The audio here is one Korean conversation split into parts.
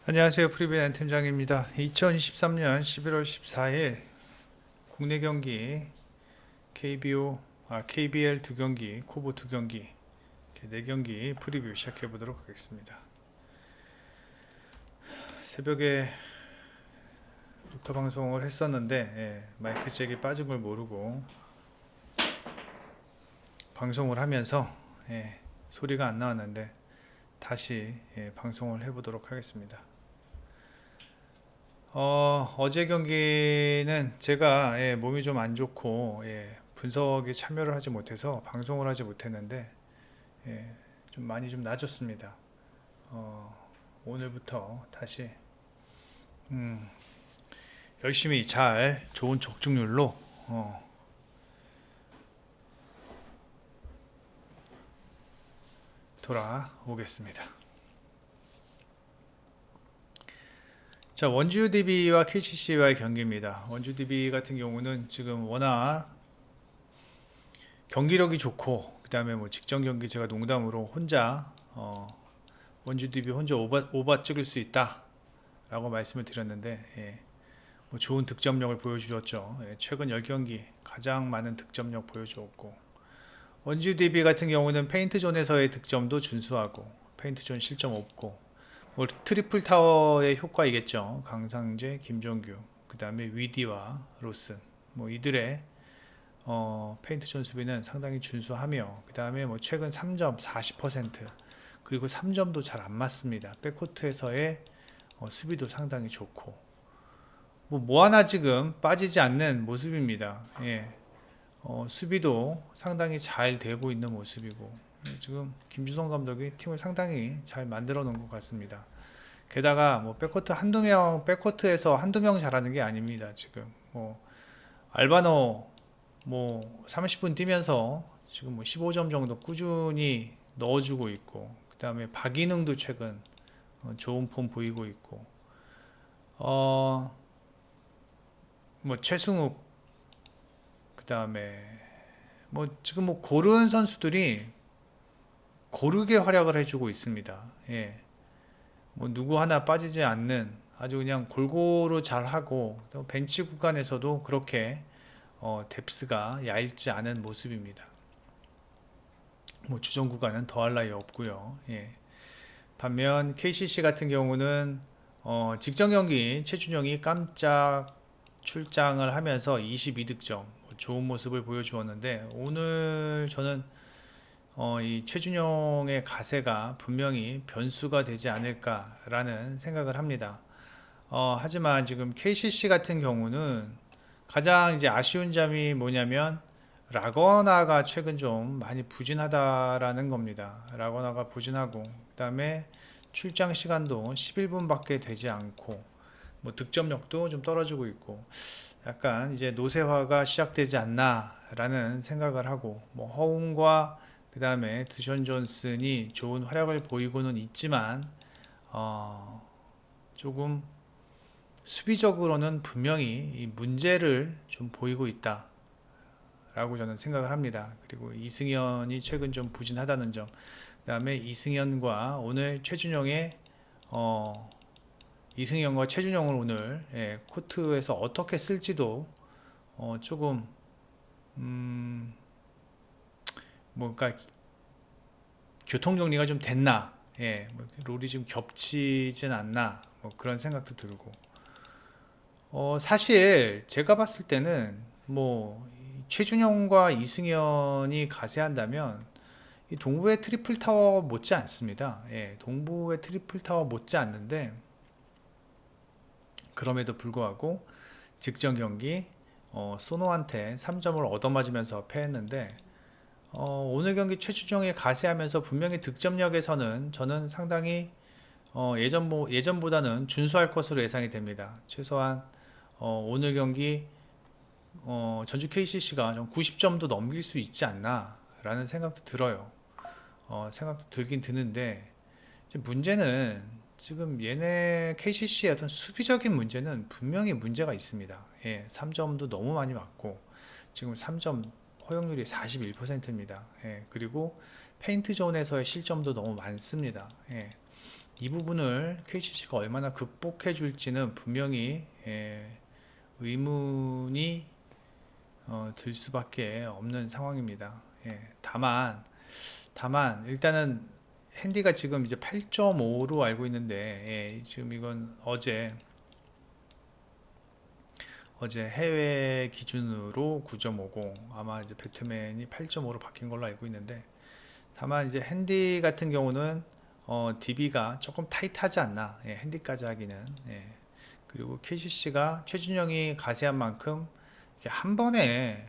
안녕하세요. 프리베안 팀장입니다. 2023년 11월 14일 국내 경기 KBL 두 경기, 코보 두 경기, 이렇게 네 경기 프리뷰 시작해 보도록 하겠습니다. 새벽에 루터 방송을 했었는데 마이크 잭이 빠진 걸 모르고 방송을 하면서 소리가 안 나왔는데 다시 방송을 해 보도록 하겠습니다. 어제 경기는 제가 몸이 좀 안 좋고 분석에 참여를 하지 못해서 방송을 하지 못했는데 좀 많이 좀 나아졌습니다. 오늘부터 다시 음, 열심히 잘 좋은 적중률로 돌아오겠습니다. 자, 원주 DB와 KCC와의 경기입니다. 원주 DB 같은 경우는 지금 워낙 경기력이 좋고 그 다음에 뭐 직전 경기 제가 농담으로 혼자 원주 DB 혼자 오바 찍을 수 있다 라고 말씀을 드렸는데 뭐 좋은 득점력을 보여주셨죠. 최근 10경기 가장 많은 득점력 보여주었고 원주 DB 같은 경우는 페인트존에서의 득점도 준수하고 페인트존 실점 없고 뭐 트리플 타워의 효과이겠죠. 강상재, 김종규, 그 다음에 위디와 로슨 뭐 이들의 페인트존 수비는 상당히 준수하며 그 다음에 뭐 최근 3점 40% 그리고 3점도 잘 안 맞습니다. 백코트에서의 수비도 상당히 좋고 뭐 하나 지금 빠지지 않는 모습입니다. 수비도 상당히 잘 되고 있는 모습이고 지금 김주성 감독이 팀을 상당히 잘 만들어 놓은 것 같습니다. 게다가 뭐 백코트에서 한두 명 잘하는 게 아닙니다. 지금 뭐 알바노 뭐 30분 뛰면서 지금 뭐 15점 정도 꾸준히 넣어주고 있고 그 다음에 박인웅도 최근 좋은 폼 보이고 있고 뭐 최승욱 그 다음에 뭐 지금 뭐 고른 선수들이 고르게 활약을 해주고 있습니다. 뭐 누구 하나 빠지지 않는 아주 그냥 골고루 잘하고 또 벤치 구간에서도 그렇게 뎁스가 얇지 않은 모습입니다. 뭐 주전 구간은 더할 나위 없고요. 반면 KCC 같은 경우는 직전 경기 최준영이 깜짝 출장을 하면서 22득점 좋은 모습을 보여주었는데 오늘 저는 이 최준영의 가세가 분명히 변수가 되지 않을까라는 생각을 합니다. 하지만 지금 KCC 같은 경우는 가장 이제 아쉬운 점이 뭐냐면 라거나가 최근 좀 많이 부진하다라는 겁니다. 라거나가 부진하고 그다음에 출장 시간도 11분밖에 되지 않고 뭐 득점력도 좀 떨어지고 있고 약간 이제 노쇠화가 시작되지 않나라는 생각을 하고 뭐 허웅과 그 다음에 드션 존슨이 좋은 활약을 보이고는 있지만 조금 수비적으로는 분명히 이 문제를 좀 보이고 있다 라고 저는 생각을 합니다. 그리고 이승현이 최근 좀 부진하다는 점, 그 다음에 오늘 이승현과 최준영을 오늘 코트에서 어떻게 쓸지도 조금 뭔가 교통 정리가 좀 됐나, 뭐 롤이 좀 겹치진 않나, 뭐 그런 생각도 들고, 사실 제가 봤을 때는 뭐 최준영과 이승현이 가세한다면 이 동부의 트리플 타워 못지 않습니다. 동부의 트리플 타워 못지 않는데 그럼에도 불구하고 직전 경기 소노한테 3점을 얻어맞으면서 패했는데 오늘 경기 최준영이 가세하면서 분명히 득점력에서는 저는 상당히 예전보다는 준수할 것으로 예상이 됩니다. 최소한 오늘 경기 전주 KCC가 좀 90점도 넘길 수 있지 않나 라는 생각도 들어요. 생각도 들긴 드는데 문제는 지금 얘네 KCC의 어떤 수비적인 문제는 분명히 문제가 있습니다. 3점도 너무 많이 맞고 지금 3점 허용률이 41%입니다. 그리고 페인트 존에서의 실점도 너무 많습니다. 이 부분을 KCC가 얼마나 극복해 줄지는 분명히 의문이 들 수밖에 없는 상황입니다. 다만 일단은 핸디가 지금 이제 8.5로 알고 있는데 지금 이건 어제 해외 기준으로 9.5고 아마 이제 배트맨이 8.5로 바뀐 걸로 알고 있는데, 다만 이제 핸디 같은 경우는 DB가 조금 타이트하지 않나, 핸디까지 하기는. 그리고 KCC가 최준영이 가세한 만큼 이렇게 한 번에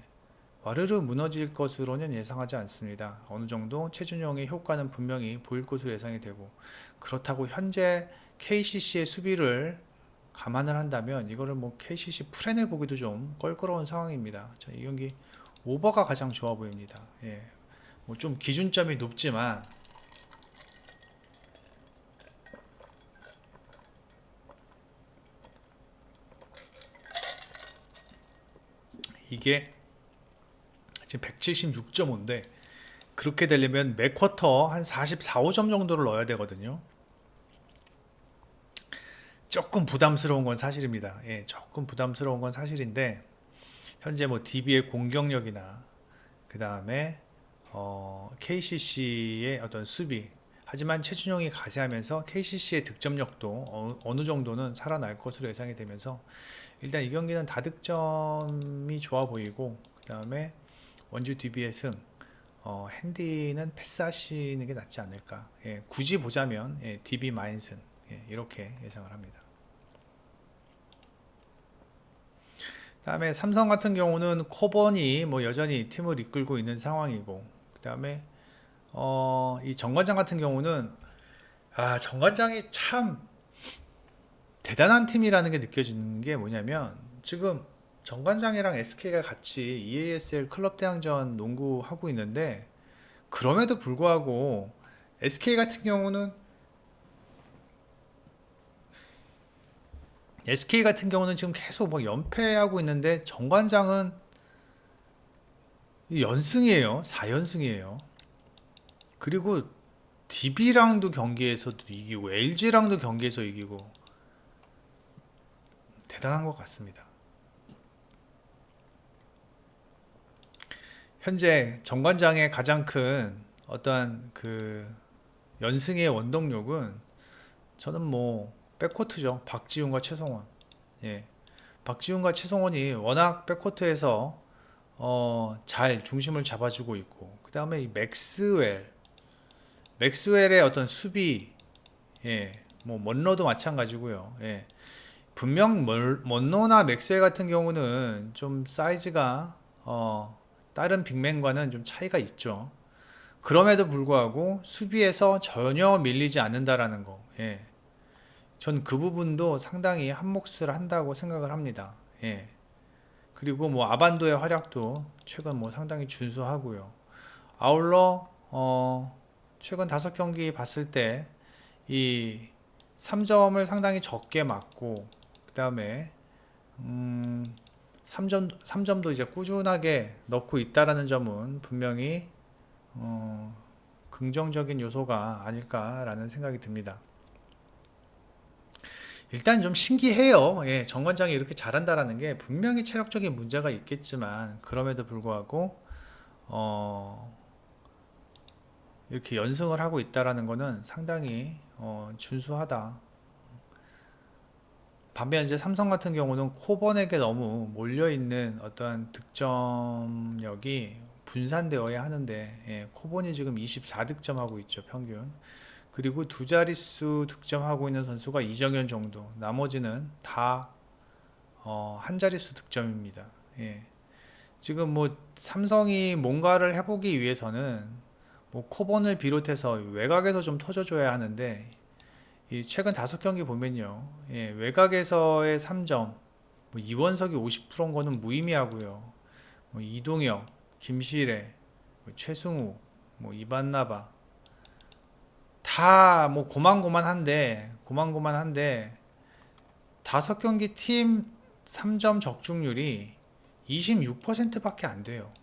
와르르 무너질 것으로는 예상하지 않습니다. 어느 정도 최준영의 효과는 분명히 보일 것으로 예상이 되고, 그렇다고 현재 KCC의 수비를 감안을 한다면 이거를 뭐 KCC 풀해내 보기도 좀 껄끄러운 상황입니다. 자, 이 경기 오버가 가장 좋아 보입니다. 뭐 좀 기준점이 높지만 이게 지금 176.5인데 그렇게 되려면 매 쿼터 한 44, 5점 정도를 넣어야 되거든요. 조금 부담스러운 건 사실입니다. 조금 부담스러운 건 사실인데, 현재 뭐 DB의 공격력이나 그 다음에 KCC의 어떤 수비, 하지만 최준용이 가세하면서 KCC의 득점력도 어느 정도는 살아날 것으로 예상이 되면서 일단 이 경기는 다득점이 좋아 보이고, 그 다음에 원주 DB의 승, 핸디는 패스하시는 게 낫지 않을까. 굳이 보자면 DB 마인승, 이렇게 예상을 합니다. 그다음에 삼성 같은 경우는 코번이 뭐 여전히 팀을 이끌고 있는 상황이고, 그다음에 이 정관장 같은 경우는 정관장이 참 대단한 팀이라는 게 느껴지는 게 뭐냐면, 지금 정관장이랑 SK가 같이 EASL 클럽 대항전 농구 하고 있는데, 그럼에도 불구하고 SK 같은 경우는 지금 계속 뭐 연패하고 있는데, 정관장은 연승이에요. 4연승이에요. 그리고 DB랑도 경기에서도 이기고 LG랑도 경기에서 이기고 대단한 것 같습니다. 현재 정관장의 가장 큰 어떠한 그 연승의 원동력은, 저는 뭐 백코트죠. 박지훈과 최성원. 박지훈과 최성원이 워낙 백코트에서 잘 중심을 잡아주고 있고, 그 다음에 이 맥스웰의 어떤 수비, 뭐 먼로도 마찬가지고요. 분명 먼로나 맥스웰 같은 경우는 좀 사이즈가 다른 빅맨과는 좀 차이가 있죠. 그럼에도 불구하고 수비에서 전혀 밀리지 않는다라는 거. 전 그 부분도 상당히 한몫을 한다고 생각을 합니다. 그리고 뭐 아반도의 활약도 최근 뭐 상당히 준수하고요. 아울러 최근 5경기 봤을 때 이 3점을 상당히 적게 맞고, 그 다음에 3점도 이제 꾸준하게 넣고 있다라는 점은 분명히 긍정적인 요소가 아닐까라는 생각이 듭니다. 일단 좀 신기해요. 정관장이 이렇게 잘한다라는 게 분명히 체력적인 문제가 있겠지만, 그럼에도 불구하고 이렇게 연승을 하고 있다라는 거는 상당히 준수하다. 반면 이제 삼성 같은 경우는 코번에게 너무 몰려있는 어떠한 득점력이 분산되어야 하는데, 코번이 지금 24득점하고 있죠, 평균. 그리고 두 자릿수 득점하고 있는 선수가 이정현 정도, 나머지는 다 한 자릿수 득점입니다. 지금 뭐 삼성이 뭔가를 해보기 위해서는 뭐 코번을 비롯해서 외곽에서 좀 터져줘야 하는데, 이 최근 5경기 보면요, 외곽에서의 3점, 뭐 이원석이 50%인 거는 무의미하고요. 뭐 이동혁, 김시래, 뭐 최승우, 뭐 이반나바 다 뭐 고만고만한데 5경기 팀 3점 적중률이 26%밖에 안 돼요.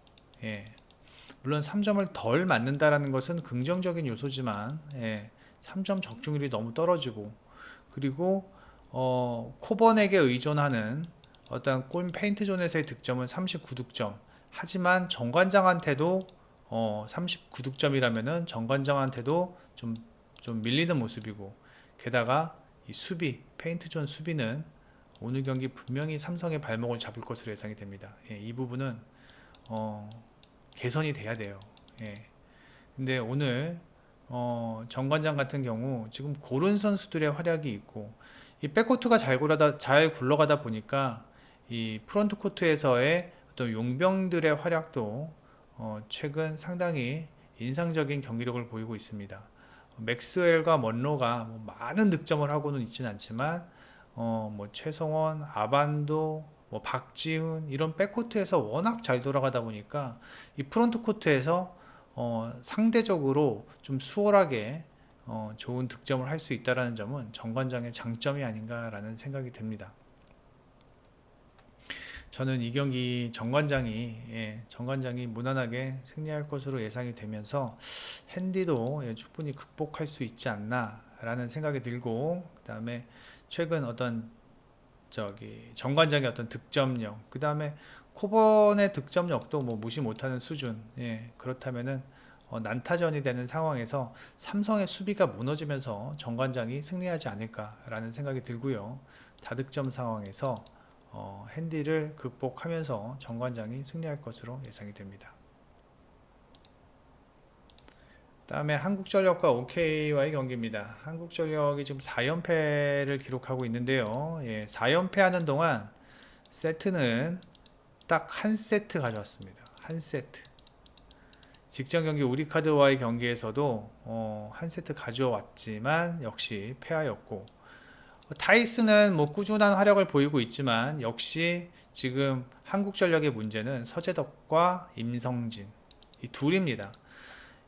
물론 3점을 덜 맞는다라는 것은 긍정적인 요소지만, 3점 적중률이 너무 떨어지고, 그리고 코번에게 의존하는 어떤 골 페인트 존에서의 득점은 39득점. 하지만 정관장한테도 39득점이라면은 정관장한테도 좀 밀리는 모습이고, 게다가 이 수비, 페인트 존 수비는 오늘 경기 분명히 삼성의 발목을 잡을 것으로 예상이 됩니다. 예, 이 부분은 개선이 돼야 돼요. 예. 근데 오늘 정관장 같은 경우 지금 고른 선수들의 활약이 있고, 이 백코트가 잘 굴러가다 보니까 이 프론트 코트에서의 어떤 용병들의 활약도 최근 상당히 인상적인 경기력을 보이고 있습니다. 맥스웰과 먼로가 뭐 많은 득점을 하고는 있지는 않지만 뭐 최성원, 아반도, 뭐 박지훈 이런 백코트에서 워낙 잘 돌아가다 보니까 이 프론트 코트에서 상대적으로 좀 수월하게 좋은 득점을 할 수 있다는 점은 정관장의 장점이 아닌가라는 생각이 듭니다. 저는 이 경기 정관장이 무난하게 승리할 것으로 예상이 되면서 핸디도 충분히 극복할 수 있지 않나라는 생각이 들고, 그 다음에 최근 어떤 정관장의 어떤 득점력, 그 다음에 코번의 득점력도 뭐 무시 못하는 수준. 그렇다면은 난타전이 되는 상황에서 삼성의 수비가 무너지면서 정관장이 승리하지 않을까라는 생각이 들고요. 다득점 상황에서 핸디를 극복하면서 정관장이 승리할 것으로 예상이 됩니다. 다음에 한국전력과 OK와의 경기입니다. 한국전력이 지금 4연패를 기록하고 있는데요. 4연패 하는 동안 세트는 딱 한 세트 가져왔습니다. 한 세트. 직전 경기 우리카드와의 경기에서도 한 세트 가져왔지만 역시 패하였고, 타이스는 뭐 꾸준한 활약을 보이고 있지만 역시 지금 한국전력의 문제는 서재덕과 임성진, 이 둘입니다.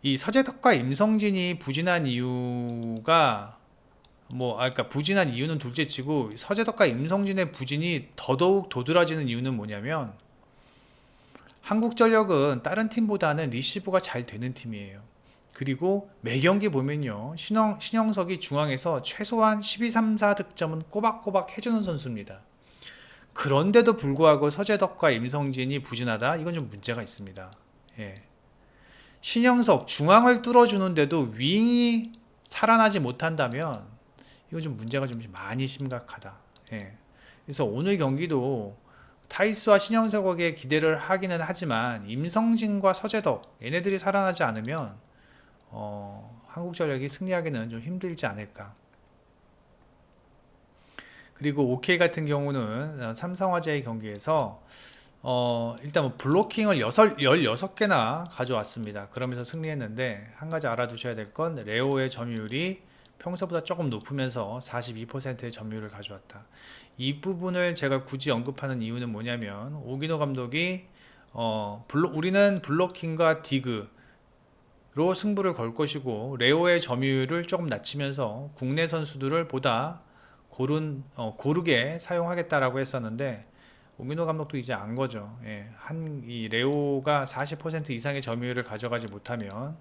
이 서재덕과 임성진이 부진한 이유가 그러니까 부진한 이유는 둘째치고, 서재덕과 임성진의 부진이 더더욱 도드라지는 이유는 뭐냐면, 한국전력은 다른 팀보다는 리시브가 잘 되는 팀이에요. 그리고 매 경기 보면요, 신영석이 중앙에서 최소한 12, 3, 4 득점은 꼬박꼬박 해주는 선수입니다. 그런데도 불구하고 서재덕과 임성진이 부진하다? 이건 좀 문제가 있습니다. 신영석 중앙을 뚫어주는데도 윙이 살아나지 못한다면 이건 좀 문제가 좀 많이 심각하다. 그래서 오늘 경기도 타이스와 신영석에게 기대를 하기는 하지만 임성진과 서재덕 얘네들이 살아나지 않으면 한국전력이 승리하기는 좀 힘들지 않을까. 그리고 OK 같은 경우는 삼성화재의 경기에서 일단 뭐 블로킹을 16개나 가져왔습니다. 그러면서 승리했는데, 한 가지 알아두셔야 될 건 레오의 점유율이 평소보다 조금 높으면서 42%의 점유율을 가져왔다. 이 부분을 제가 굳이 언급하는 이유는 뭐냐면, 오기노 감독이 우리는 블로킹과 디그로 승부를 걸 것이고 레오의 점유율을 조금 낮추면서 국내 선수들을 보다 고르게 사용하겠다라고 했었는데, 오기노 감독도 이제 안 거죠. 이 레오가 40% 이상의 점유율을 가져가지 못하면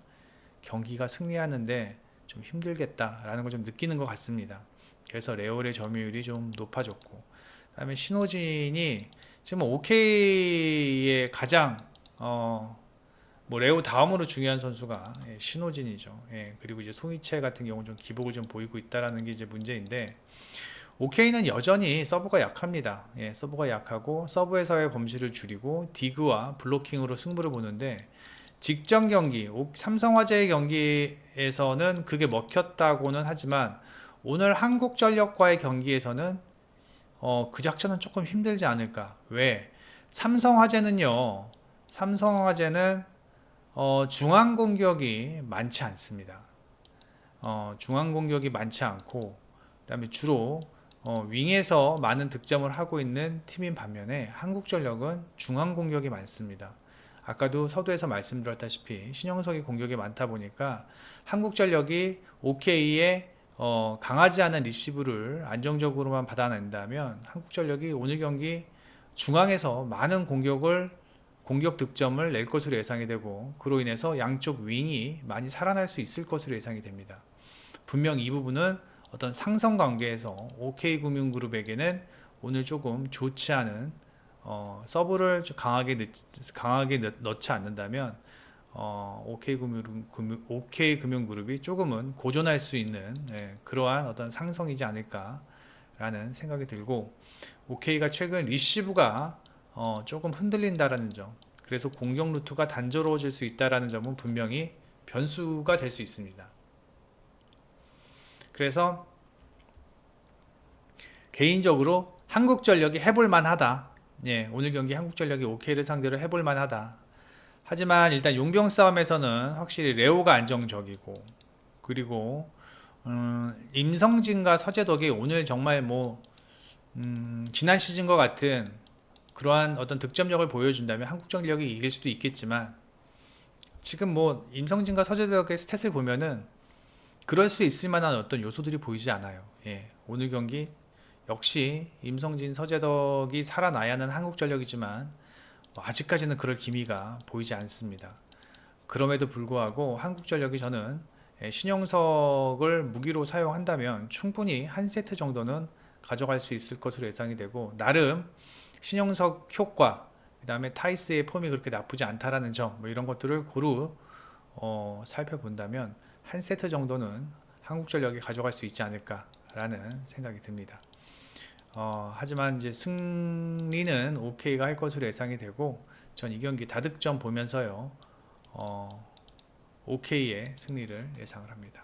경기가 승리하는데 좀 힘들겠다라는 걸 좀 느끼는 것 같습니다. 그래서 레오의 점유율이 좀 높아졌고, 그다음에 신호진이 지금 OK의 가장 뭐 레오 다음으로 중요한 선수가 신호진이죠. 그리고 이제 송이채 같은 경우는 좀 기복을 좀 보이고 있다라는 게 이제 문제인데, OK는 여전히 서브가 약합니다. 서브가 약하고 서브에서의 범실을 줄이고 디그와 블로킹으로 승부를 보는데, 직전 경기 삼성화재의 경기에서는 그게 먹혔다고는 하지만 오늘 한국전력과의 경기에서는 그 작전은 조금 힘들지 않을까. 왜? 삼성화재는 중앙 공격이 많지 않습니다. 중앙 공격이 많지 않고, 그다음에 주로 윙에서 많은 득점을 하고 있는 팀인 반면에 한국전력은 중앙 공격이 많습니다. 아까도 서두에서 말씀드렸다시피 신영석이 공격이 많다 보니까 한국전력이 OK의 강하지 않은 리시브를 안정적으로만 받아낸다면 한국전력이 오늘 경기 중앙에서 많은 공격 득점을 낼 것으로 예상이 되고, 그로 인해서 양쪽 윙이 많이 살아날 수 있을 것으로 예상이 됩니다. 분명 이 부분은 어떤 상성 관계에서 OK금융그룹에게는 오늘 조금 좋지 않은 서브를 좀 강하게 넣지 않는다면 OK금융그룹이 조금은 고전할 수 있는 그러한 어떤 상성이지 않을까라는 생각이 들고, OK가 최근 리시브가 조금 흔들린다라는 점, 그래서 공격 루트가 단조로워질 수 있다라는 점은 분명히 변수가 될 수 있습니다. 그래서 개인적으로 한국전력이 해볼 만하다. 오늘 경기 한국전력이 OK를 상대로 해볼 만하다. 하지만 일단 용병 싸움에서는 확실히 레오가 안정적이고, 그리고 임성진과 서재덕이 오늘 정말 지난 시즌과 같은 그러한 어떤 득점력을 보여준다면 한국전력이 이길 수도 있겠지만, 지금 임성진과 서재덕의 스탯을 보면은 그럴 수 있을 만한 어떤 요소들이 보이지 않아요. 오늘 경기 역시 임성진, 서재덕이 살아나야 하는 한국전력이지만 아직까지는 그럴 기미가 보이지 않습니다. 그럼에도 불구하고 한국전력이 저는 신영석을 무기로 사용한다면 충분히 한 세트 정도는 가져갈 수 있을 것으로 예상이 되고, 나름 신영석 효과, 그 다음에 타이스의 폼이 그렇게 나쁘지 않다라는 점, 이런 것들을 고루 살펴본다면 한 세트 정도는 한국전력이 가져갈 수 있지 않을까라는 생각이 듭니다. 하지만 이제 승리는 OK가 할 것으로 예상이 되고, 전 이 경기 다득점 보면서요, OK의 승리를 예상을 합니다.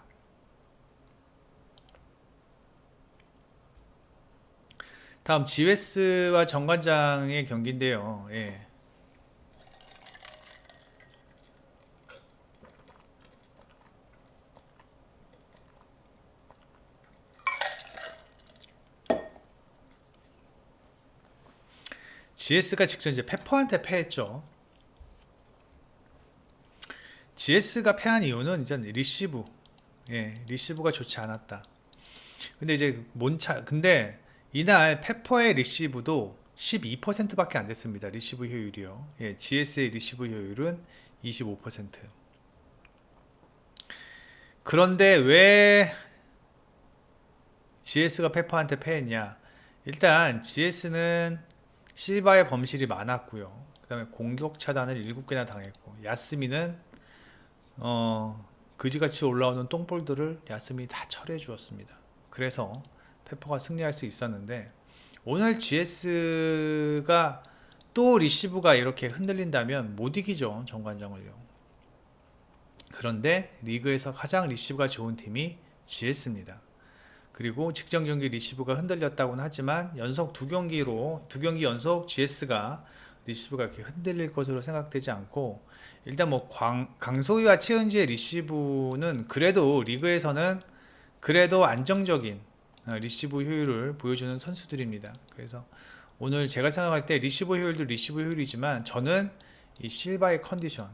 다음 GS와 정관장의 경기인데요. GS가 직접 이제 페퍼한테 패했죠. GS가 패한 이유는 이제 리시브가 좋지 않았다. 근데 이제 근데 이날 페퍼의 리시브도 12%밖에 안 됐습니다. 리시브 효율이요. GS의 리시브 효율은 25%. 그런데 왜 GS가 페퍼한테 패했냐? 일단 GS는 실바의 범실이 많았고요. 그 다음에 공격 차단을 7개나 당했고, 야스미는 그지같이 올라오는 똥볼들을 야스미 다 처리해 주었습니다. 그래서 페퍼가 승리할 수 있었는데, 오늘 GS가 또 리시브가 이렇게 흔들린다면 못 이기죠, 정관장을요. 그런데 리그에서 가장 리시브가 좋은 팀이 GS입니다. 그리고 직전 경기 리시브가 흔들렸다고는 하지만 두 경기 연속 GS가 리시브가 이렇게 흔들릴 것으로 생각되지 않고, 일단 강소희와 최은지의 리시브는 그래도 리그에서는 그래도 안정적인 리시브 효율을 보여주는 선수들입니다. 그래서 오늘 제가 생각할 때 리시브 효율도 리시브 효율이지만, 저는 이 실바의 컨디션,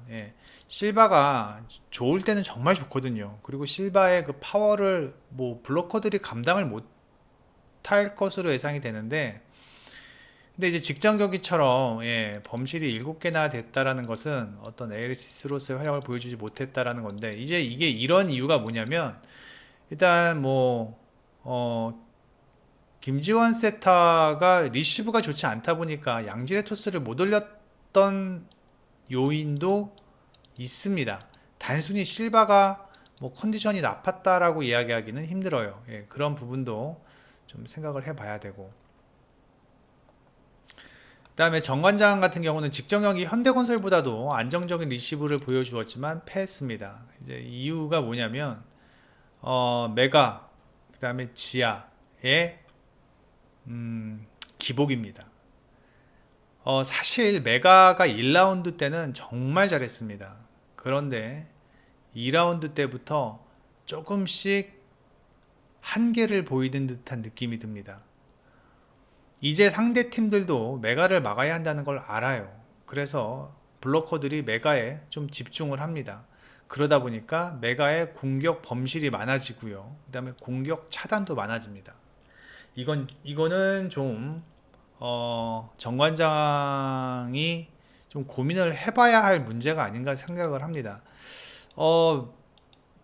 실바가 좋을 때는 정말 좋거든요. 그리고 실바의 그 파워를 블로커들이 감당을 못할 것으로 예상이 되는데, 근데 이제 직전 경기처럼 범실이 7개나 됐다라는 것은 어떤 에이시스로서의 활약을 보여주지 못했다라는 건데, 이제 이게 이런 이유가 뭐냐면, 일단 김지원 세타가 리시브가 좋지 않다 보니까 양질의 토스를 못 올렸던 요인도 있습니다. 단순히 실바가 컨디션이 나빴다라고 이야기하기는 힘들어요. 그런 부분도 좀 생각을 해봐야 되고, 그 다음에 정관장 같은 경우는 직전 경기 현대건설보다도 안정적인 리시브를 보여주었지만 패했습니다. 이제 이유가 뭐냐면 메가, 그 다음에 지아의 기복입니다. 사실 메가가 1라운드 때는 정말 잘했습니다. 그런데 2라운드 때부터 조금씩 한계를 보이는 듯한 느낌이 듭니다. 이제 상대 팀들도 메가를 막아야 한다는 걸 알아요. 그래서 블로커들이 메가에 좀 집중을 합니다. 그러다 보니까 메가의 공격 범실이 많아지고요. 그 다음에 공격 차단도 많아집니다. 이거는 좀 정관장이 좀 고민을 해봐야 할 문제가 아닌가 생각을 합니다.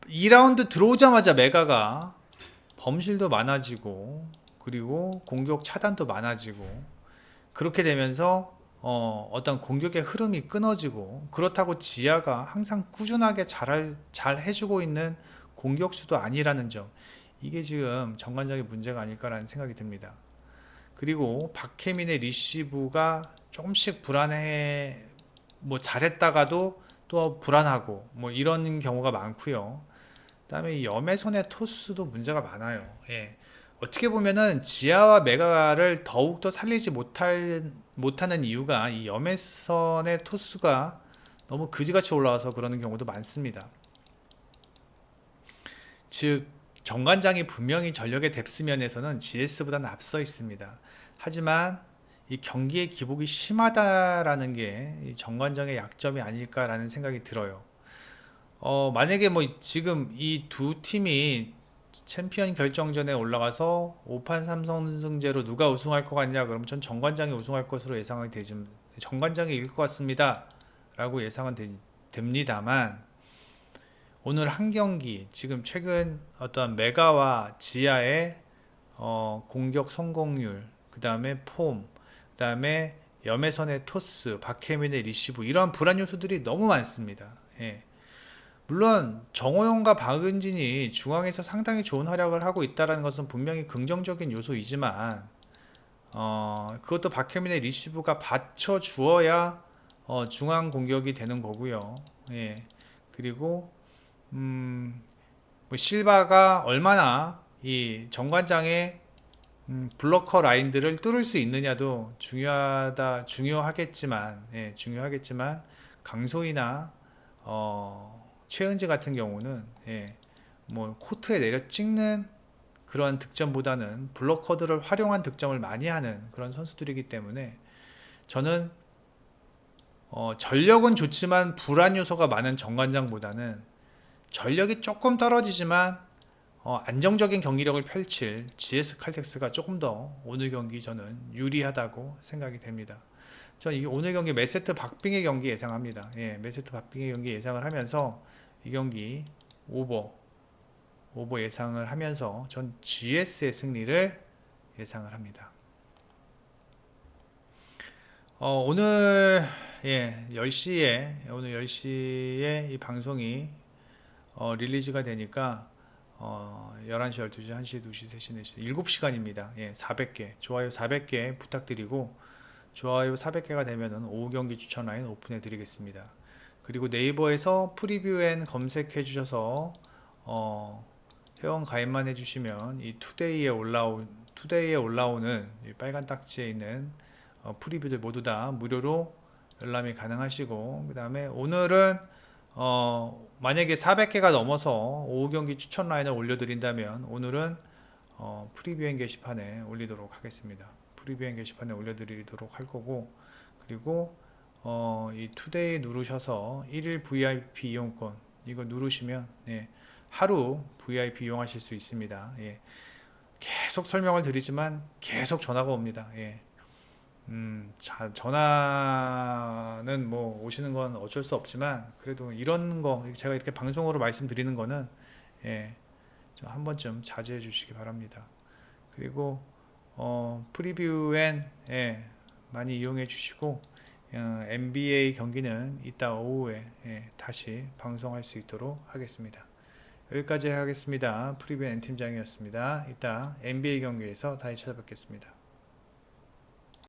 2라운드 들어오자마자 메가가 범실도 많아지고 그리고 공격 차단도 많아지고 그렇게 되면서 어떤 공격의 흐름이 끊어지고 그렇다고 지아가 항상 꾸준하게 잘 해주고 있는 공격수도 아니라는 점, 이게 지금 전반적인 문제가 아닐까라는 생각이 듭니다. 그리고 박혜민의 리시브가 조금씩 불안해, 뭐 잘했다가도 또 불안하고 뭐 이런 경우가 많고요. 그다음에 이 염혜선의 토스도 문제가 많아요. 예. 어떻게 보면은 지하와 메가를 더욱더 살리지 못하는 이유가 이 염혜선의 토스가 너무 그지같이 올라와서 그러는 경우도 많습니다. 즉 정관장이 분명히 전력의 뎁스 면에서는 GS보다는 앞서 있습니다. 하지만 이 경기의 기복이 심하다라는 게 이 정관장의 약점이 아닐까라는 생각이 들어요. 만약에 뭐 지금 이 두 팀이 챔피언 결정전에 올라가서 5판 3선승제로 누가 우승할 것 같냐, 그러면 전 정관장이 우승할 것으로 예상이 되지, 정관장이 이길 것 같습니다 라고 예상은 됩니다만, 오늘 한 경기 지금 최근 어떤 메가와 지아의 공격 성공률, 그 다음에 폼, 그 다음에 염혜선의 토스, 박혜민의 리시브, 이러한 불안 요소들이 너무 많습니다. 예. 물론 정호영과 박은진이 중앙에서 상당히 좋은 활약을 하고 있다는 것은 분명히 긍정적인 요소이지만, 그것도 박혜민의 리시브가 받쳐 주어야 중앙 공격이 되는 거고요. 예. 그리고 뭐 실바가 얼마나 이 정관장의 블러커 라인들을 뚫을 수 있느냐도 중요하겠지만, 예, 중요하겠지만 강소희나 최은지 같은 경우는, 예, 뭐 코트에 내려 찍는 그런 득점보다는 블로커들을 활용한 득점을 많이 하는 그런 선수들이기 때문에, 저는 전력은 좋지만 불안 요소가 많은 정관장보다는 전력이 조금 떨어지지만 안정적인 경기력을 펼칠 GS 칼텍스가 조금 더 오늘 경기 저는 유리하다고 생각이 됩니다. 저 이 오늘 경기 메세트 박빙의 경기 예상합니다. 예, 메세트 박빙의 경기 예상을 하면서 이 경기 오버 예상을 하면서 전 GS의 승리를 예상을 합니다. 오늘, 예, 10시에 오늘 10시에 이 방송이 릴리즈가 되니까 11시, 12시, 1시, 2시, 3시, 4시 7시간입니다. 예, 400개 좋아요 400개 부탁드리고, 좋아요 400개가 되면은 오후 경기 추천 라인 오픈해 드리겠습니다. 그리고 네이버에서 프리뷰 앤 검색해 주셔서 회원 가입만 해주시면 이 투데이에 올라오는 이 빨간 딱지에 있는 프리뷰들 모두 다 무료로 열람이 가능하시고, 그 다음에 오늘은 만약에 400개가 넘어서 오후 경기 추천 라인을 올려드린다면 오늘은 프리뷰행 게시판에 올리도록 하겠습니다. 프리뷰행 게시판에 올려드리도록 할 거고, 그리고 이 투데이 누르셔서 1일 VIP 이용권 이거 누르시면, 예, 하루 VIP 이용하실 수 있습니다. 예, 계속 설명을 드리지만 계속 전화가 옵니다. 예. 전화는 뭐 오시는 건 어쩔 수 없지만, 그래도 이런 거 제가 이렇게 방송으로 말씀드리는 거는, 예, 좀 한 번쯤 자제해 주시기 바랍니다. 그리고 프리뷰엔, 예, 많이 이용해 주시고, NBA 경기는 이따 오후에, 예, 다시 방송할 수 있도록 하겠습니다. 여기까지 하겠습니다. 프리뷰 N팀장이었습니다. 이따 NBA 경기에서 다시 찾아뵙겠습니다.